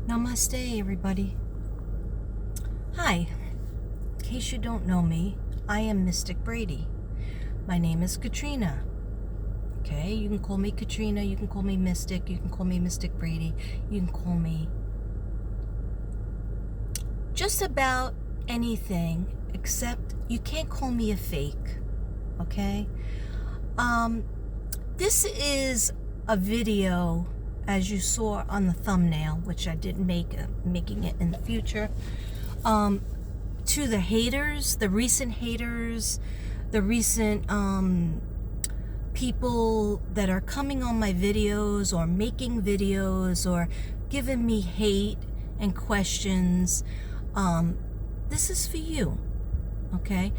Namaste, everybody. Hi. In case you don't know me, I am Mystic Brady. My name is Katrina. Okay, you can call me Katrina, you can call me Mystic, you can call me Mystic Brady, you can call me just about anything, except you can't call me a fake. Okay? This is a video, as you saw on the thumbnail, which I didn't make, making it in the future, to the haters, the recent haters, the recent people that are coming on my videos or making videos or giving me hate and questions. This is for you, okay?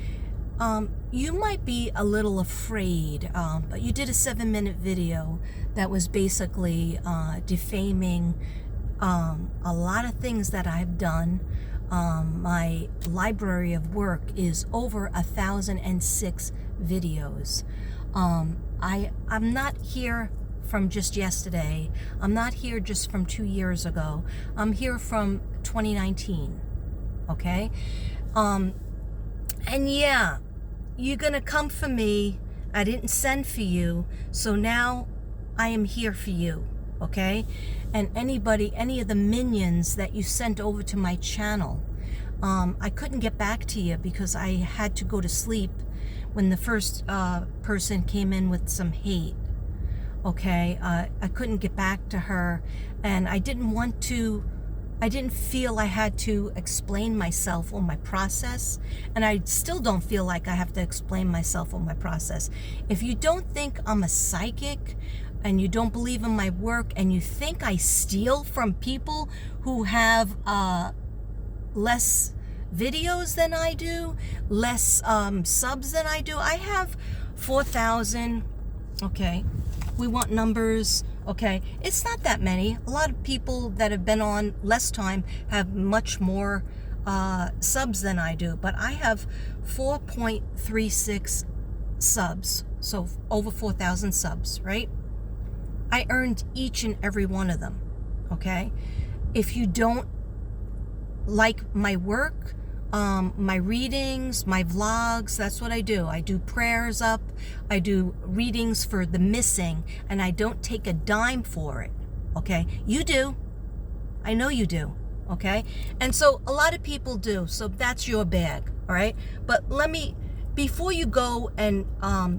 You might be a little afraid, but you did a 7-minute video that was basically defaming a lot of things that I've done. My library of work is over 1,006 videos. I'm not here from just yesterday. I'm not here just from 2 years ago. I'm here from 2019, okay? And yeah, you're gonna come for me. I didn't send for you, so now I am here for you, okay? And anybody, any of the minions that you sent over to my channel, I couldn't get back to you because I had to go to sleep when the first person came in with some hate, okay? I couldn't get back to her, and I didn't feel I had to explain myself or my process, and I still don't feel like I have to explain myself or my process. If you don't think I'm a psychic and you don't believe in my work and you think I steal from people who have less videos than I do, less subs than I do, I have 4,000, okay? We want numbers. Okay, it's not that many. A lot of people that have been on less time have much more subs than I do, but I have 4.36 subs, so over 4,000 subs, right? I earned each and every one of them, okay? If you don't like my work, my readings, my vlogs, that's what I do. I do prayers up, I do readings for the missing, and I don't take a dime for it, okay? You do. I know you do, okay? And so a lot of people do, so that's your bag, all right? But let me, before you go and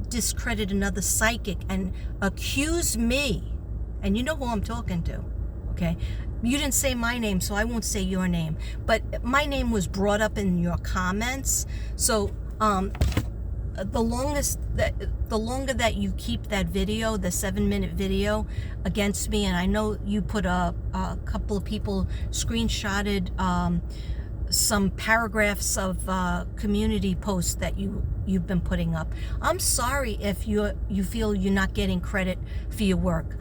discredit another psychic and accuse me, and you know who I'm talking to, okay? You didn't say my name, so I won't say your name. But my name was brought up in your comments. So the longer that you keep that video, the 7-minute video against me, and I know you put a couple of people screenshotted some paragraphs of community posts that you've been putting up. I'm sorry if you feel you're not getting credit for your work.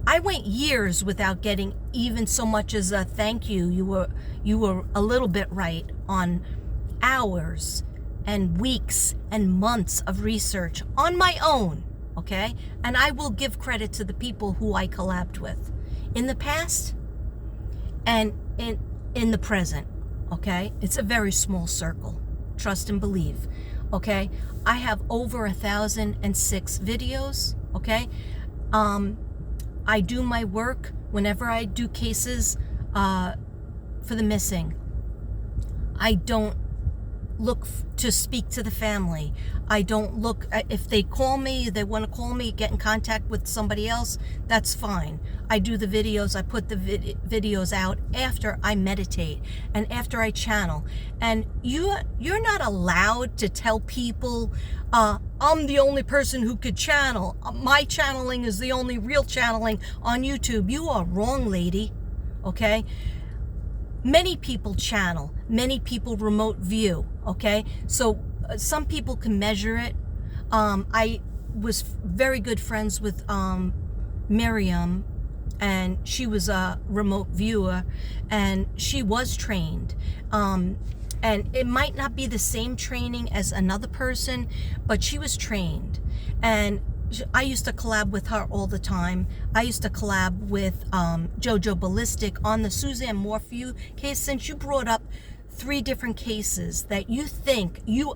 I went years without getting even so much as a thank you. You were a little bit right on hours and weeks and months of research on my own, okay? And I will give credit to the people who I collabed with in the past and in the present, okay? It's a very small circle. Trust and believe, okay? I have over 1,006 videos, okay? I do my work whenever I do cases for the missing. I don't look to speak to the family. I don't look, if they call me, they want to call me, get in contact with somebody else, that's fine. I do the videos, I put the videos out after I meditate and after I channel. And you're not allowed to tell people, I'm the only person who could channel. My channeling is the only real channeling on YouTube. You are wrong, lady, okay? Many people channel, many people remote view, okay? So some people can measure it. I was very good friends with Miriam, and she was a remote viewer, and she was trained. And it might not be the same training as another person, but she was trained. And I used to collab with her all the time. I used to collab with Jojo Ballistic on the Suzanne Morphew case. Since you brought up 3 different cases that you think you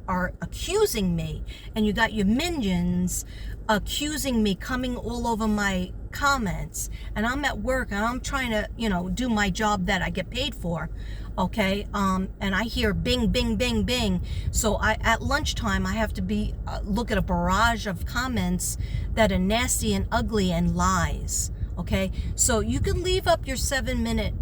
are accusing me, and you got your minions accusing me, coming all over my comments, and I'm at work and I'm trying to, do my job that I get paid for, okay, and I hear bing, bing, bing, bing. So at lunchtime I have to be look at a barrage of comments that are nasty and ugly and lies, okay? So you can leave up your 7-minute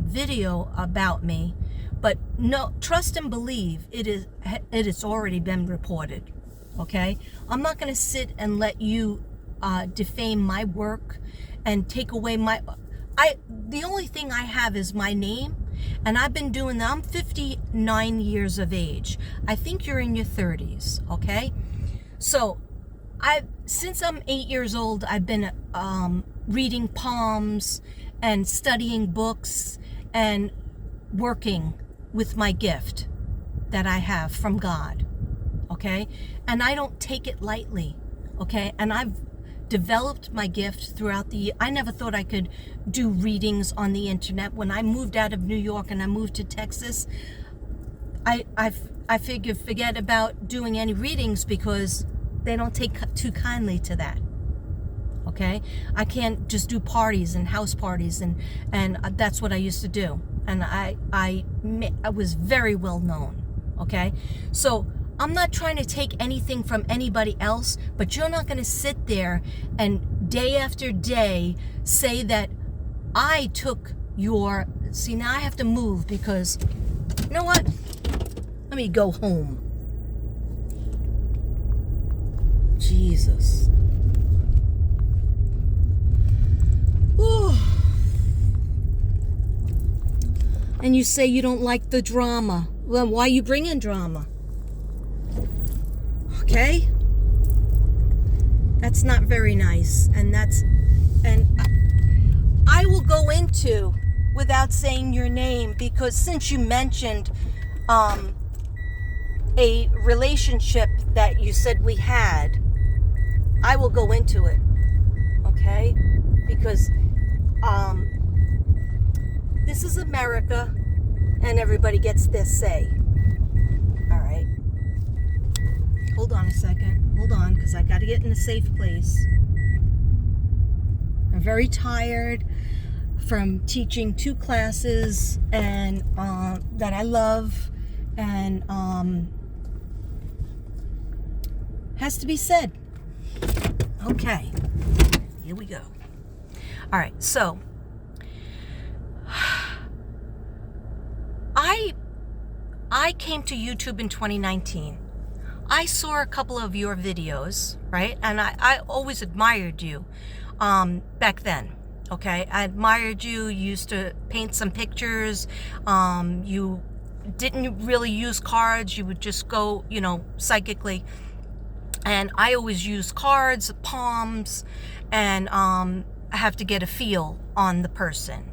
video about me, but no, trust and believe it has already been reported, okay? I'm not going to sit and let you defame my work and take away the only thing I have is my name, and I've been doing that. I'm 59 years of age. I think you're in your 30s, okay? So since I'm 8 years old, I've been reading palms and studying books and working with my gift that I have from God, okay? And I don't take it lightly, okay? And I've developed my gift throughout the year. I never thought I could do readings on the internet. When I moved out of New York and I moved to Texas, I figured forget about doing any readings because they don't take too kindly to that. Okay, I can't just do parties and house parties, and that's what I used to do, and I was very well known. Okay, so I'm not trying to take anything from anybody else, but you're not going to sit there and day after day say that I took your. See, now I have to move because, you know what? Let me go home. Jesus. Ooh. And you say you don't like the drama. Well, why you bring in drama? Okay? That's not very nice. And I will go into, without saying your name, because since you mentioned a relationship that you said we had, I will go into it. Okay? Because this is America, and everybody gets their say. All right. Hold on a second. Hold on, because I got to get in a safe place. I'm very tired from teaching 2 classes and that I love, and has to be said. Okay. Here we go. All right, so I came to YouTube in 2019. I saw a couple of your videos, right? And I always admired you back then, okay? I admired you. You used to paint some pictures. You didn't really use cards. You would just go, psychically. And I always use cards, palms, and I have to get a feel on the person.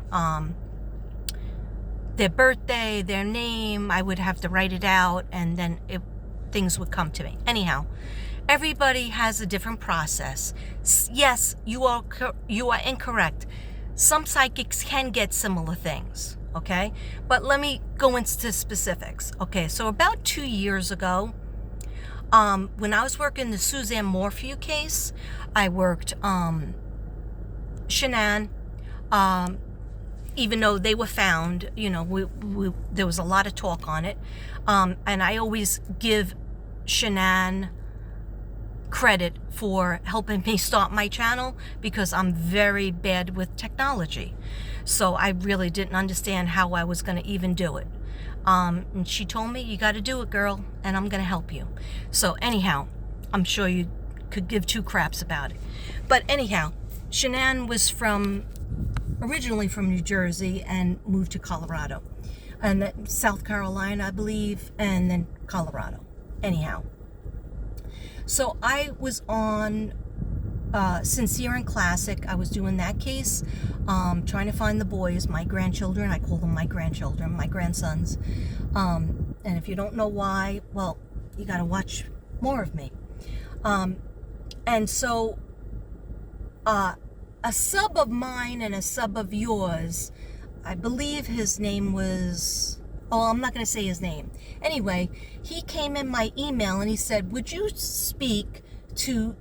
Their birthday, their name, I would have to write it out, and then things would come to me. Anyhow, everybody has a different process. Yes, you are incorrect. Some psychics can get similar things, okay? But let me go into specifics. Okay, so about 2 years ago, when I was working the Suzanne Morphew case, I worked Shanann, even though they were found, there was a lot of talk on it. And I always give Shanann credit for helping me start my channel because I'm very bad with technology. So I really didn't understand how I was going to even do it. And she told me, you got to do it, girl, and I'm going to help you. So anyhow, I'm sure you could give 2 craps about it. But anyhow, Shanann was originally from New Jersey and moved to Colorado. And then South Carolina, I believe, and then Colorado. Anyhow. So I was on Sincere and Classic. I was doing that case, trying to find the boys, my grandchildren. I call them my grandchildren, my grandsons. And if you don't know why, well, you got to watch more of me. And so a sub of mine and a sub of yours, I believe his name was, oh, I'm not going to say his name. Anyway, he came in my email and he said, would you speak to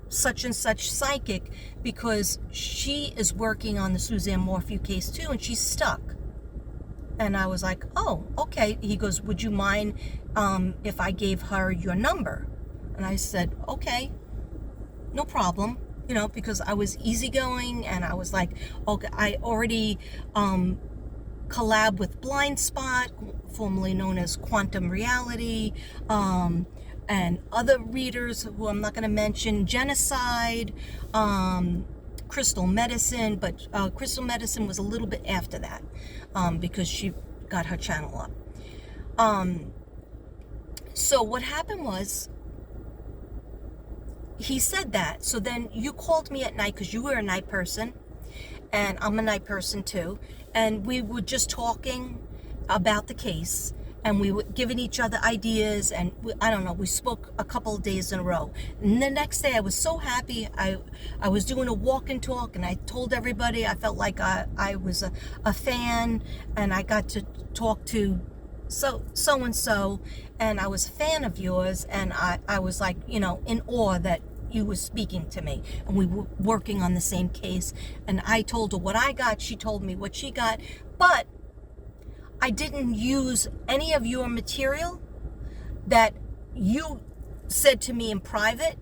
such and such psychic, because she is working on the Suzanne Morphew case too, and she's stuck. And I was like, oh, okay. He goes, would you mind if I gave her your number? And I said, okay, no problem. You know, because I was easygoing, and I was like, okay, I already collab with Blind Spot, formerly known as Quantum Reality, and other readers who I'm not going to mention, Genocide, Crystal Medicine, but Crystal Medicine was a little bit after that, because she got her channel up. So what happened was, he said that. So then you called me at night, because you were a night person, and I'm a night person too, and we were just talking about the case, and we were giving each other ideas, and I don't know, we spoke a couple of days in a row. And the next day I was so happy. I was doing a walk and talk, and I told everybody I felt like I was a fan, and I got to talk to so-and-so, and I was a fan of yours, and I was like, you know, in awe that you were speaking to me, and we were working on the same case, and I told her what I got, she told me what she got, but I didn't use any of your material that you said to me in private.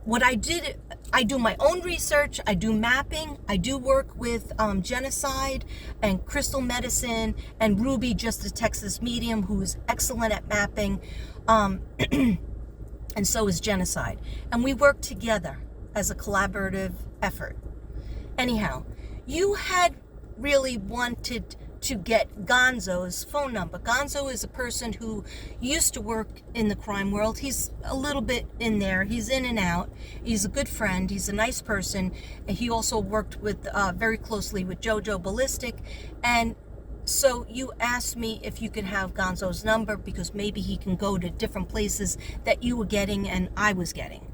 What I did, I do my own research, I do mapping, I do work with Genocide and Crystal Medicine, and Ruby, just a Texas medium, who is excellent at mapping, and so is Genocide. And we work together as a collaborative effort. Anyhow, you had really wanted to get Gonzo's phone number. Gonzo is a person who used to work in the crime world. He's a little bit in there. He's in and out. He's a good friend. He's a nice person. And he also worked with very closely with Jojo Ballistic. And so you asked me if you could have Gonzo's number, because maybe he can go to different places that you were getting and I was getting.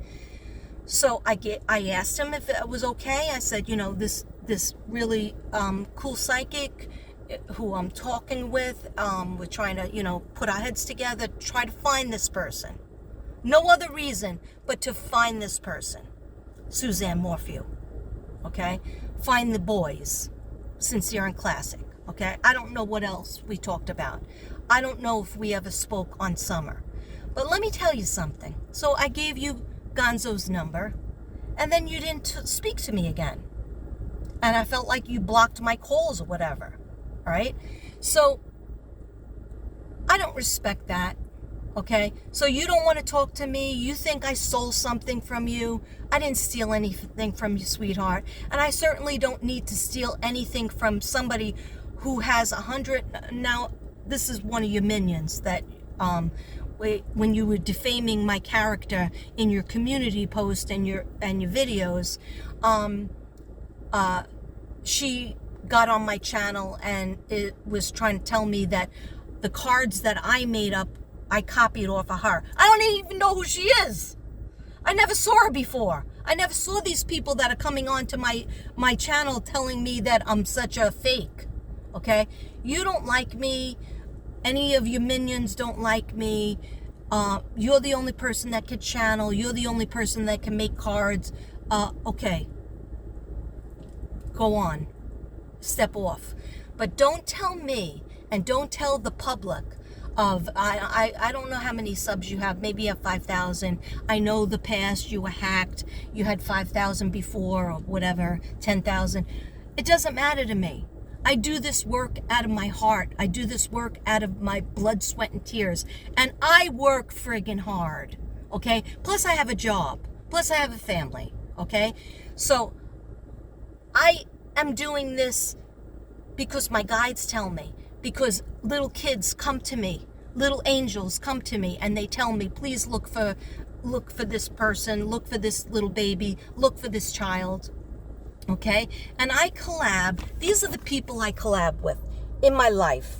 So I asked him if it was okay. I said, you know, this really cool psychic who I'm talking with, we're trying to, you know, put our heads together, try to find this person. No other reason but to find this person, Suzanne Morphew, okay? Find the boys, Sincere and Classic, okay? I don't know what else we talked about. I don't know if we ever spoke on Summer. But let me tell you something. So I gave you Gonzo's number, and then you didn't speak to me again. And I felt like you blocked my calls or whatever. All right, so I don't respect that, okay? So you don't want to talk to me. You think I stole something from you. I didn't steal anything from you, sweetheart. And I certainly don't need to steal anything from somebody who has 100. Now, this is one of your minions that, when you were defaming my character in your community post and your videos, she got on my channel and it was trying to tell me that the cards that I made up, I copied off of her. I don't even know who she is. I never saw her before. I never saw these people that are coming on to my channel telling me that I'm such a fake, okay? You don't like me. Any of your minions don't like me. You're the only person that can channel. You're the only person that can make cards. Okay. Go on. Step off. But don't tell me, and don't tell the public of, I don't know how many subs you have. Maybe you have 5,000. I know the past, you were hacked. You had 5,000 before, or whatever, 10,000. It doesn't matter to me. I do this work out of my heart. I do this work out of my blood, sweat, and tears. And I work friggin' hard, okay? Plus I have a job. Plus I have a family, okay? So I am doing this because my guides tell me, because little kids come to me, little angels come to me, and they tell me, please look for this person, look for this little baby, look for this child, okay? And I collab. These are the people I collab with in my life,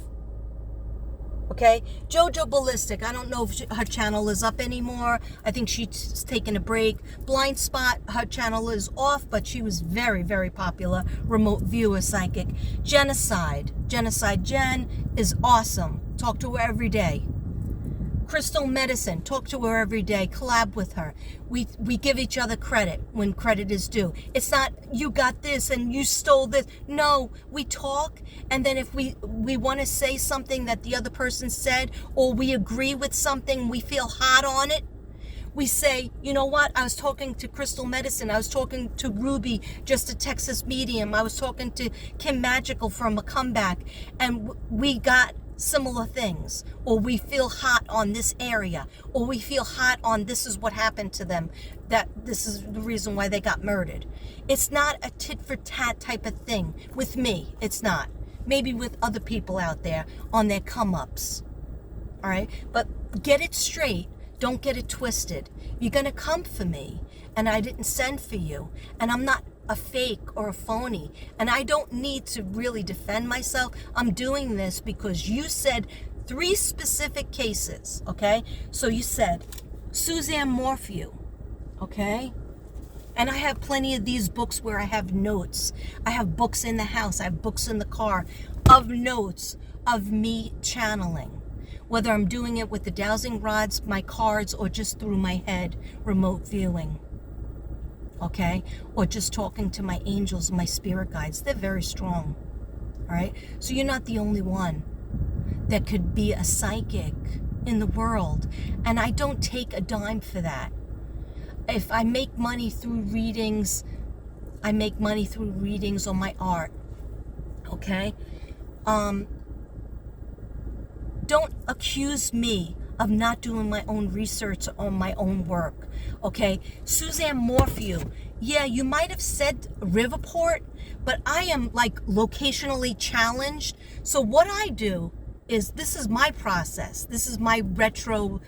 Okay, Jojo Ballistic, I don't know if her channel is up anymore. I think she's taken a break. Blind Spot, her channel is off, but she was very, very popular remote viewer psychic. Genocide Jen is awesome. Talk to her every day. Crystal Medicine, talk to her every day, collab with her. We give each other credit when credit is due. It's not you got this and you stole this. No, we talk, and then if we want to say something that the other person said, or we agree with something, we feel hot on it, we say, you know what, I was talking to Crystal Medicine, I was talking to Ruby, just a Texas medium, I was talking to Kim Magical from A Comeback, and we got similar things, or we feel hot on this area, or we feel hot on this is what happened to them, that this is the reason why they got murdered. It's not a tit for tat type of thing with me. It's not. Maybe with other people out there on their come ups. All right, but get it straight. Don't get it twisted. You're gonna come for me, and I didn't send for you, and I'm not a fake or a phony, and I don't need to really defend myself. I'm doing this because you said 3 specific cases, okay? So you said Suzanne Morphew, okay? And I have plenty of these books where I have notes. I have books in the house, I have books in the car of notes of me channeling, whether I'm doing it with the dowsing rods, my cards, or just through my head, remote viewing. Okay, or just talking to my angels, my spirit guides. They're very strong. All right, so you're not the only one that could be a psychic in the world, and I don't take a dime for that. If I make money through readings, I make money through readings on my art. Okay, don't accuse me of not doing my own research on my own work. Okay, Suzanne Morphew, yeah, you might have said Riverport, but I am like locationally challenged. So what I do is, this is my process. This is my retro,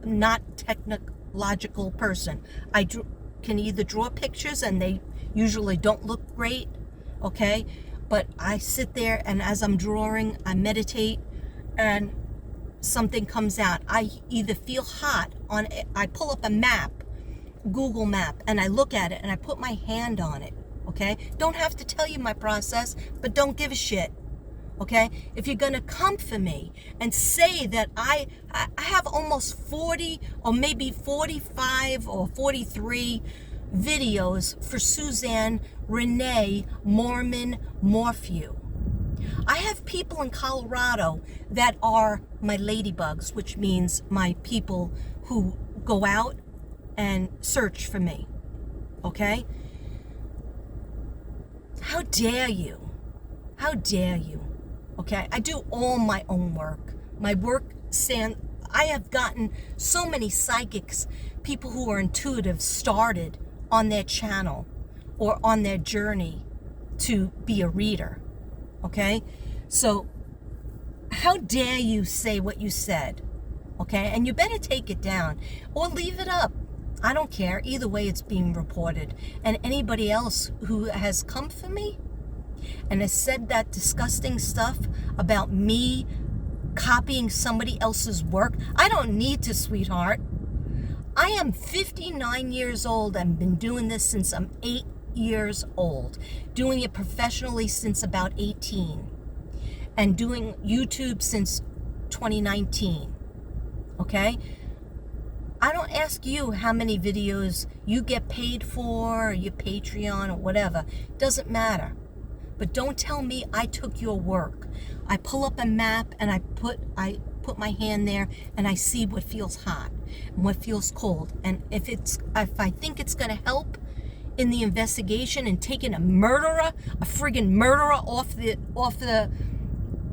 not technological person. I can either draw pictures, and they usually don't look great, okay? But I sit there, and as I'm drawing, I meditate, and something comes out. I either feel hot on it, I pull up a map, Google map, and I look at it and I put my hand on it. Okay, don't have to tell you my process, but don't give a shit. Okay, if you're gonna come for me and say that I have almost 40 or maybe 45 or 43 videos for Suzanne Renee Mormon Morphew. I have people in Colorado that are my ladybugs, which means my people who go out and search for me. Okay? How dare you? How dare you? Okay? I do all my own work. My work I have gotten so many psychics, people who are intuitive, started on their channel or on their journey to be a reader. Okay, so how dare you say what you said? Okay, and you better take it down or leave it up. I don't care. Either way, it's being reported. And anybody else who has come for me and has said that disgusting stuff about me copying somebody else's work, I don't need to, sweetheart. I am 59 years old and been doing this since I'm 8 years old, doing it professionally since about 18, and doing YouTube since 2019. Okay, I don't ask you how many videos you get paid for, or your Patreon, or whatever. Doesn't matter. But don't tell me I took your work. I pull up a map and I put my hand there, and I see what feels hot and what feels cold, and if I think it's going to help in the investigation and taking a friggin' murderer off the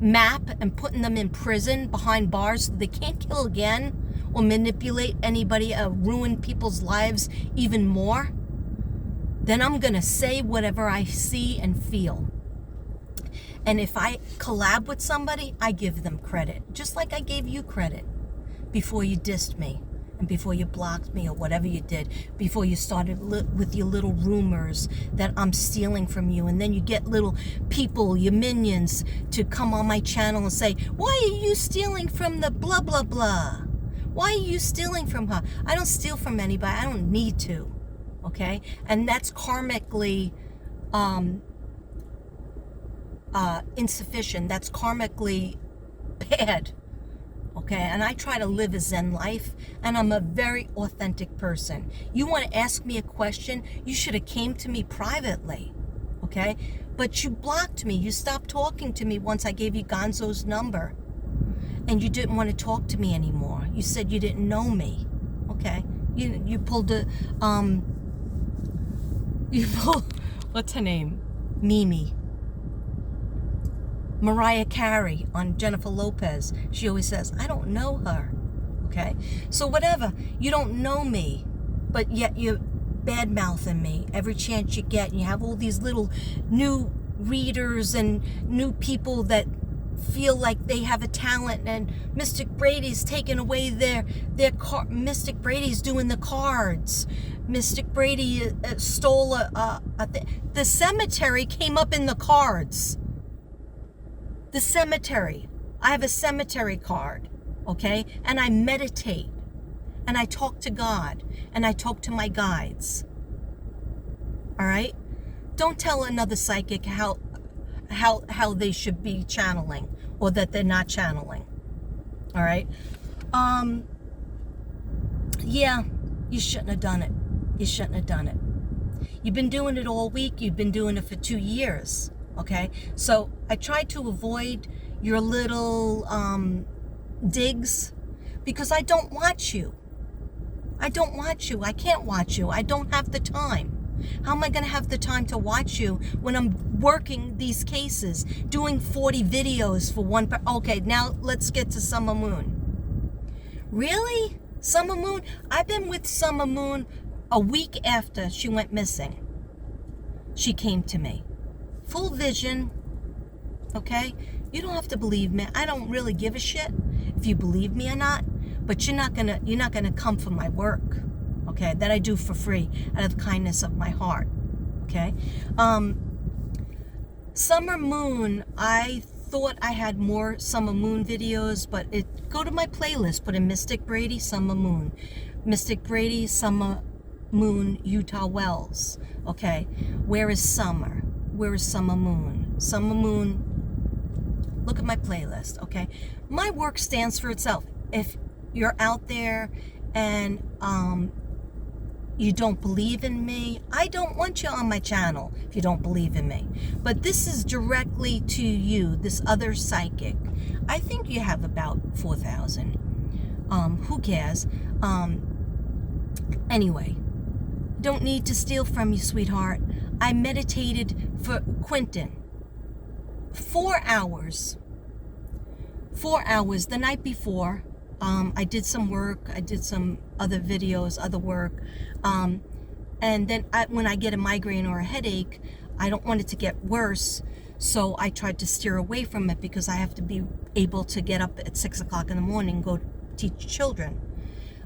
map and putting them in prison behind bars so they can't kill again or manipulate anybody, ruin people's lives even more, then I'm gonna say whatever I see and feel. And if I collab with somebody, I give them credit, just like I gave you credit before you dissed me and before you blocked me or whatever you did, before you started with your little rumors that I'm stealing from you, and then you get little people, your minions, to come on my channel and say, why are you stealing from the blah, blah, blah? Why are you stealing from her? I don't steal from anybody. I don't need to, okay? And that's karmically insufficient. That's karmically bad. Okay, and I try to live a Zen life, and I'm a very authentic person. You want to ask me a question, you should have came to me privately, okay? But you blocked me. You stopped talking to me once I gave you Gonzo's number, and you didn't want to talk to me anymore. You said you didn't know me, okay? You pulled what's her name? Mimi. Mariah Carey on Jennifer Lopez. She always says, I don't know her. Okay? So whatever. You don't know me, but yet you're bad-mouthing me every chance you get. And you have all these little new readers and new people that feel like they have a talent, and Mystic Brady's taking away their Mystic Brady's doing the cards. Mystic Brady stole the cemetery came up in the cards. The cemetery. I have a cemetery card, okay? And I meditate, and I talk to God, and I talk to my guides. All right? Don't tell another psychic how they should be channeling, or that they're not channeling. All right? Yeah, you shouldn't have done it. You shouldn't have done it. You've been doing it all week. You've been doing it for 2 years. Okay, so I try to avoid your little digs, because I don't watch you. I don't watch you. I can't watch you. I don't have the time. How am I going to have the time to watch you when I'm working these cases, doing 40 videos for one? Okay, now let's get to Summer Moon. Really? Summer Moon? I've been with Summer Moon a week after she went missing. She came to me. Full vision, okay? You don't have to believe me. I don't really give a shit if you believe me or not, but you're not gonna come for my work, okay? That I do for free out of the kindness of my heart, okay? Summer Moon, I thought I had more Summer Moon videos, but go to my playlist, put in Mystic Brady, Summer Moon. Mystic Brady, Summer Moon, Utah Wells, okay? Where is Summer? Where is Summer Moon? Summer Moon, look at my playlist, okay? My work stands for itself. If you're out there and you don't believe in me, I don't want you on my channel if you don't believe in me. But this is directly to you, this other psychic. I think you have about 4,000. Who cares? Anyway, don't need to steal from you, sweetheart. I meditated for Quentin 4 hours. 4 hours the night before. I did some work. I did some other videos, other work. And then when I get a migraine or a headache, I don't want it to get worse. So I tried to steer away from it, because I have to be able to get up at 6 o'clock in the morning and go teach children.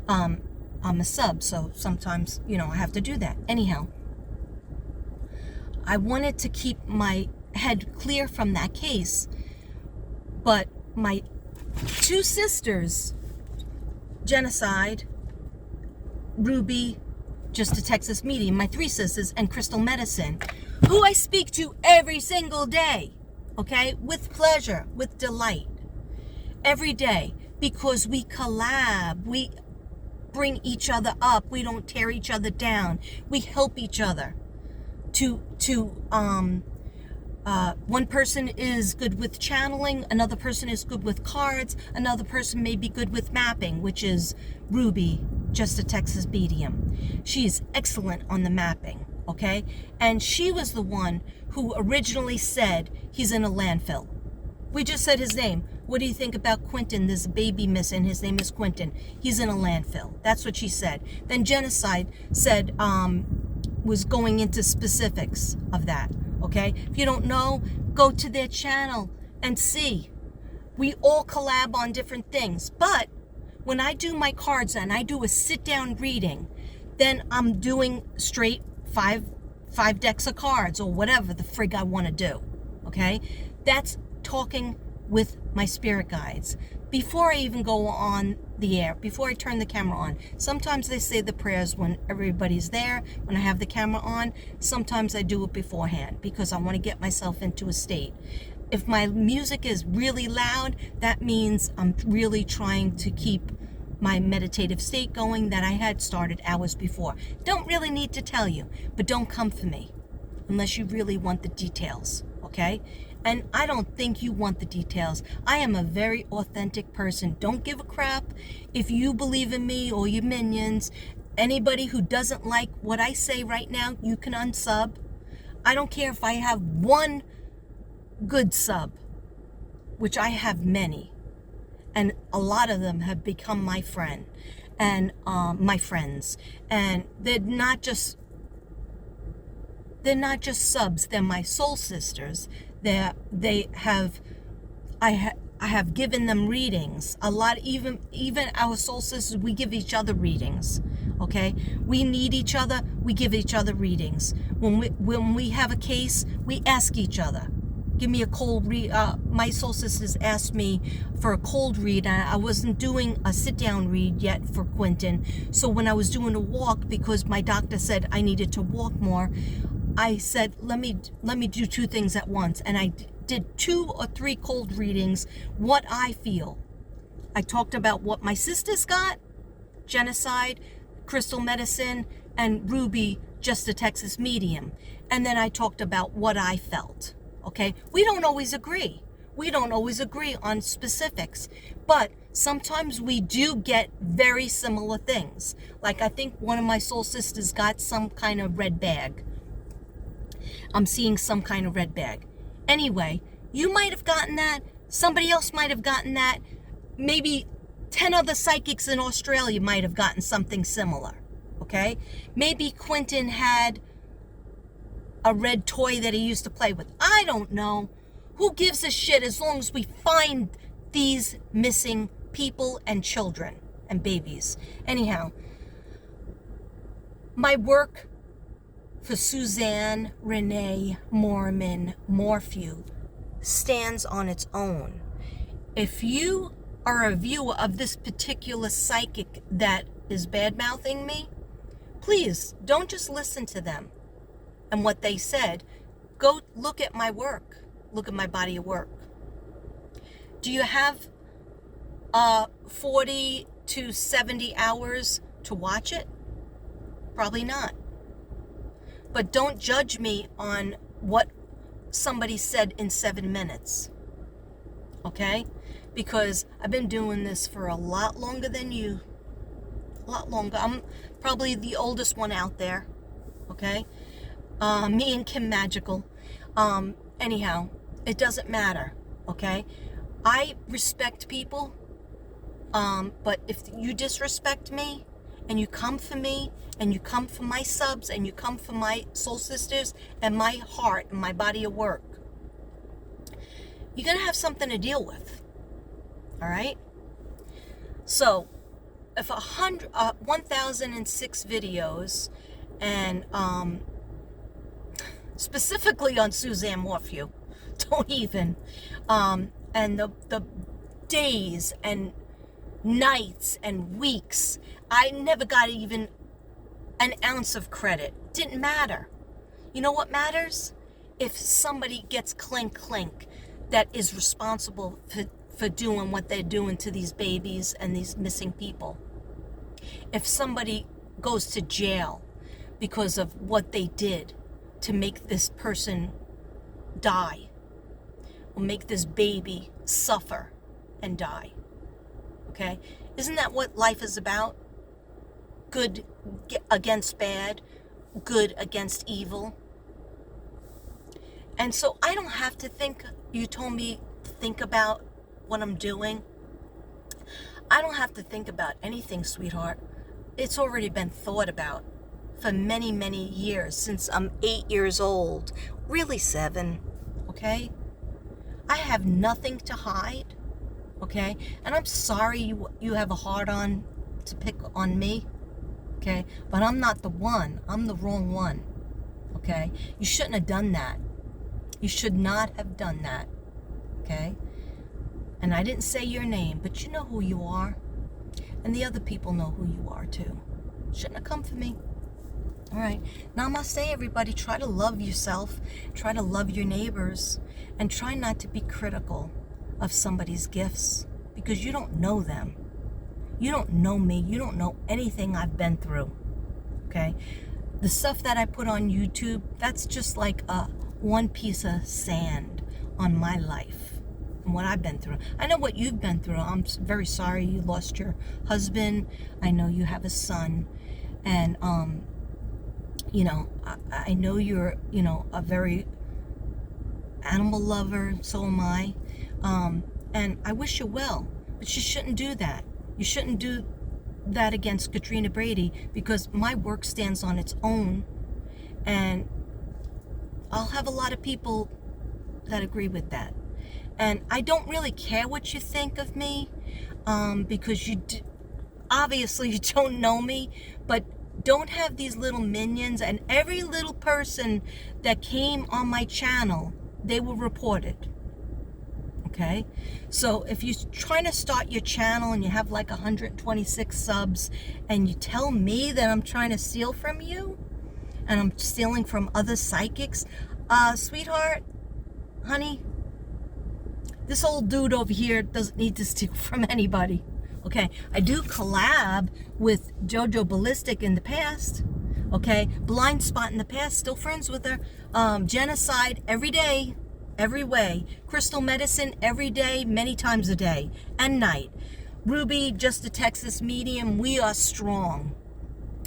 I'm a sub, so sometimes, I have to do that. Anyhow, I wanted to keep my head clear from that case, but my 2 sisters, Genocide, Ruby, Just a Texas Medium, my 3 sisters, and Crystal Medicine, who I speak to every single day, okay, with pleasure, with delight, every day, because we collab, we bring each other up, we don't tear each other down, we help each other. One person is good with channeling, another person is good with cards, another person may be good with mapping, which is Ruby, Just a Texas Medium. She's excellent on the mapping, okay? And she was the one who originally said he's in a landfill. We just said his name. What do you think about Quentin? There's a baby missing. His name is Quentin. He's in a landfill. That's what she said. Then Genocide said, was going into specifics of that, okay? If you don't know, go to their channel and see. We all collab on different things, but When I do my cards and I do a sit-down reading, then I'm doing straight five decks of cards or whatever the frig I want to do, okay? That's talking with my spirit guides. Before I even go on the air, before I turn the camera on, sometimes they say the prayers when everybody's there, when I have the camera on. Sometimes I do it beforehand because I want to get myself into a state. If my music is really loud, that means I'm really trying to keep my meditative state going that I had started hours before. Don't really need to tell you, but don't come for me unless you really want the details, okay? And I don't think you want the details. I am a very authentic person. Don't give a crap if you believe in me or your minions. Anybody who doesn't like what I say right now, you can unsub. I don't care if I have one good sub, which I have many. And a lot of them have become my friend and my friends. And they're not just subs, they're my soul sisters. I have given them readings. A lot, even our soul sisters, we give each other readings. Okay? We need each other, we give each other readings. When we have a case, we ask each other. Give me a cold read. My soul sisters asked me for a cold read. I wasn't doing a sit-down read yet for Quentin. So when I was doing a walk, because my doctor said I needed to walk more, I said, let me do two things at once. And I did 2 or 3 cold readings, what I feel. I talked about what my sisters got, genocide, crystal medicine, and Ruby, just a Texas medium. And then I talked about what I felt. Okay, we don't always agree. We don't always agree on specifics, but sometimes we do get very similar things. Like I think one of my soul sisters got some kind of red bag. I'm seeing some kind of red bag. Anyway, you might have gotten that. Somebody else might have gotten that. Maybe 10 other psychics in Australia might have gotten something similar. Okay, maybe Quentin had a red toy that he used to play with. I don't know. Who gives a shit as long as we find these missing people and children and babies. Anyhow, my work for Suzanne, Renee, Mormon, Morphew stands on its own. If you are a viewer of this particular psychic that is bad-mouthing me, please don't just listen to them and what they said. Go look at my work. Look at my body of work. Do you have 40 to 70 hours to watch it? Probably not. But don't judge me on what somebody said in 7 minutes. Okay? Because I've been doing this for a lot longer than you. A lot longer. I'm probably the oldest one out there. Okay? Me and Kim Magical. Anyhow, it doesn't matter, okay? I respect people, but if you disrespect me, and you come for me, and you come for my subs, and you come for my soul sisters, and my heart, and my body of work, you're gonna have something to deal with, all right? So, if 1,006 videos, and specifically on Suzanne Morphew, don't even, and the days and nights and weeks, I never got even an ounce of credit. Didn't matter. You know what matters? If somebody gets clink that is responsible for doing what they're doing to these babies and these missing people. If somebody goes to jail because of what they did to make this person die, or make this baby suffer and die. Okay? Isn't that what life is about? Good against bad, good against evil. And so I don't have to think. You told me to think about what I'm doing. I don't have to think about anything, sweetheart. It's already been thought about for many, many years, since I'm 8 years old, really 7, okay? I have nothing to hide, okay? And I'm sorry you have a hard on to pick on me, okay? But I'm not the one. I'm the wrong one, okay? You shouldn't have done that. You should not have done that, okay? And I didn't say your name, but you know who you are. And the other people know who you are too. Shouldn't have come for me. All right. Namaste, everybody. Try to love yourself. Try to love your neighbors. And try not to be critical of somebody's gifts, because you don't know them. You don't know me. You don't know anything I've been through. Okay? The stuff that I put on YouTube, that's just like one piece of sand on my life and what I've been through. I know what you've been through. I'm very sorry you lost your husband. I know you have a son. And, you know, I know you're, you know, a very animal lover. So am I. And I wish you well. But you shouldn't do that. You shouldn't do that against Katrina Brady, because my work stands on its own. And I'll have a lot of people that agree with that. And I don't really care what you think of me, because obviously you don't know me, but don't have these little minions. And every little person that came on my channel, they were reported. Okay? So if you're trying to start your channel and you have like 126 subs, and you tell me that I'm trying to steal from you, and I'm stealing from other psychics, sweetheart, honey, this old dude over here doesn't need to steal from anybody. Okay, I do collab with JoJo Ballistic in the past. Okay, Blind Spot in the past, still friends with her. Genocide every day, every way. Crystal Medicine every day, many times a day and night. Ruby, just a Texas medium. We are strong.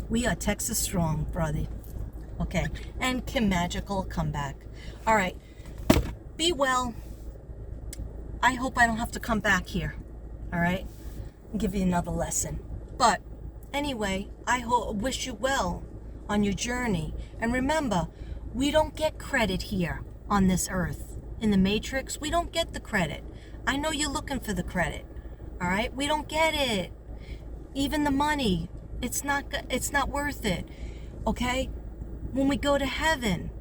We are Texas strong, brother. Okay, and Kim Magical, come back. All right, be well. I hope I don't have to come back here. All right, and give you another lesson. But anyway, I wish you well on your journey. And remember, we don't get credit here on this earth. In the Matrix, we don't get the credit. I know you're looking for the credit. All right, we don't get it. Even the money, it's not worth it. Okay, when we go to heaven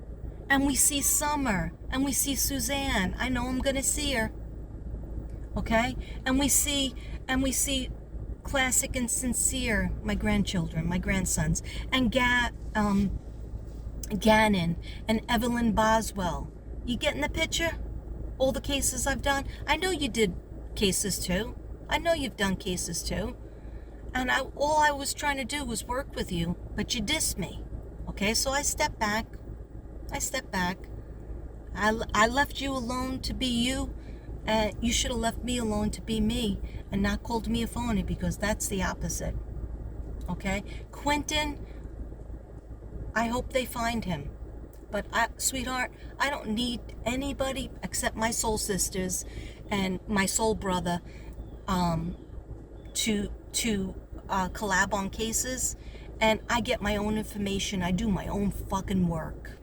and we see Summer and we see Suzanne, I know I'm gonna see her. Okay, and we see Classic and Sincere, my grandchildren, my grandsons, and Gannon and Evelyn Boswell. You getting the picture? All the cases I've done. I know you did cases too. I know you've done cases too. And all I was trying to do was work with you, but you dissed me. Okay, so I stepped back. I left you alone to be you. You should have left me alone to be me and not called me a phony, because that's the opposite. Okay? Quentin, I hope they find him. But, sweetheart, I don't need anybody except my soul sisters and my soul brother to collab on cases. And I get my own information. I do my own fucking work.